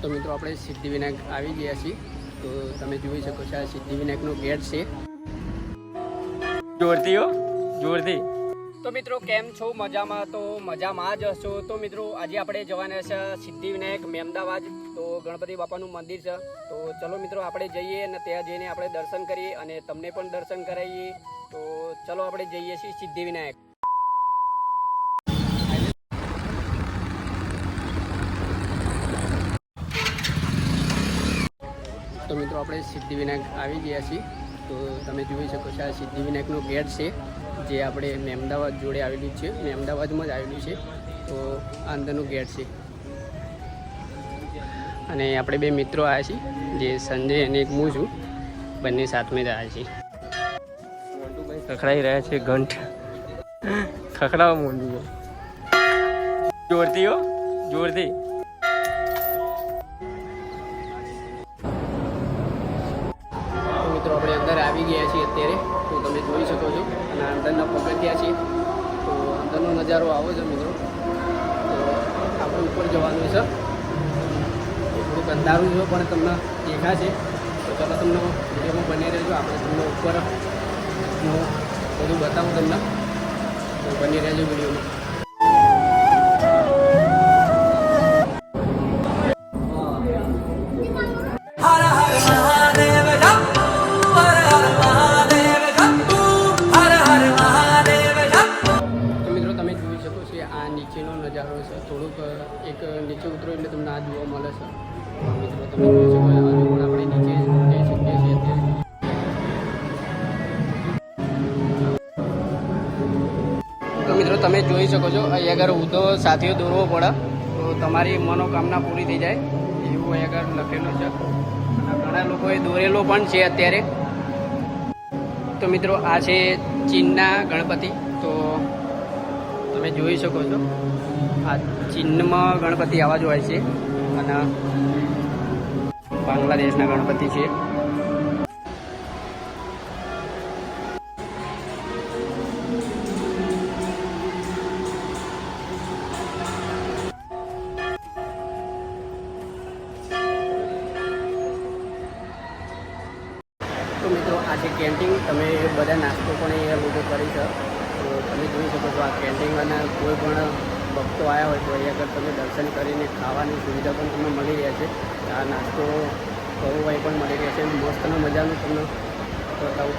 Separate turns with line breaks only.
તો મિત્રો આપણે સિદ્ધિવિનાયક આવી ગયા છીએ. તો તમે જોઈ શકો છો આ સિદ્ધિવિનાયકનો ગેટ છે. જોરથી હો, જોરથી. તો મિત્રો કેમ છો? મજામાં? તો મજામાં જ હશો. તો મિત્રો આજે આપણે જવાના છે સિદ્ધિવિનાયક મેમદાવાદ. તો ગણપતિ બાપાનું મંદિર છે. તો ચલો મિત્રો આપણે જઈએ અને ત્યાં જઈને આપણે દર્શન કરીએ અને તમને પણ દર્શન કરાવીએ. તો ચલો આપણે જઈએ છીએ સિદ્ધિવિનાયક. તો મિત્રો આપણે સિદ્ધિવિનાયક આવી ગયા છીએ. તો તમે જોઈ શકો છો આ સિદ્ધિવિનાયકનો ગેટ છે, જે આપણે મેમદાવાદ જોડે આવેલું છે, મેમદાવાદમાં જ આવેલું છે. તો આ અંદરનું ગેટ છે અને આપણે બે મિત્રો આવ્યા છીએ, જે સંજય અને એક હું છું, બંને સાથમાં જ આવ્યા છીએ. ખખડાઈ રહ્યા છે ઘંટ, ખખડાવા મોંડું જોરથી હો, જોરથી. મિત્રો આપણે અંદર આવી ગયા છીએ અત્યારે. તો તમે જોઈ શકો છો અને અંદરના પગથિયા છે. તો અંદરનો નજારો આવો છે મિત્રો. તો આપણે ઉપર જવાનું છે. થોડુંક અંધારું છે પણ તમને દેખાશે. તો ચાલો તમને વિડીયોમાં બની રહેજો. આપણે તમને ઉપર બધું બતાવું તમને. તો બની રહેજો વિડીયોમાં. આ નીચેનો નજારો છે. થોડુંક એક નીચે ઉતરો એટલે તમને આ જોવા મળે છે. મિત્રો તમે જોઈ શકો છો આપણે નીચે જઈ શકીએ છીએ અત્યારે. તો મિત્રો તમે જોઈ શકો છો અહીં આગળ ઊંધો સાથીઓ દોરવો પડે તો તમારી મનોકામના પૂરી થઈ જાય એવું અહીં આગળ લખેલું છે. અને ઘણા લોકોએ દોરેલો પણ છે અત્યારે. તો મિત્રો આ છે ચીનના ગણપતિ. તો તમે જોઈ શકો છો આ ચીનમાં ગણપતિ આવા જ હોય છે અને બાંગ્લાદેશના ગણપતિ છે. તો મિત્રો આ છે કેન્ટીન. તમે બધા નાસ્તો પણ એ લોકો કરી છે. તો તમે જોઈ શકો છો આ કેન્ટીન અને કોઈ પણ ભક્તો આવ્યા હોય તો અહીંયા આગળ તમે દર્શન કરીને ખાવાની સુવિધા પણ તમને મળી રહે છે. આ નાસ્તો કરવો હોય પણ મળી રહે છે. મસ્તનો મજાનું તમને બતાવું.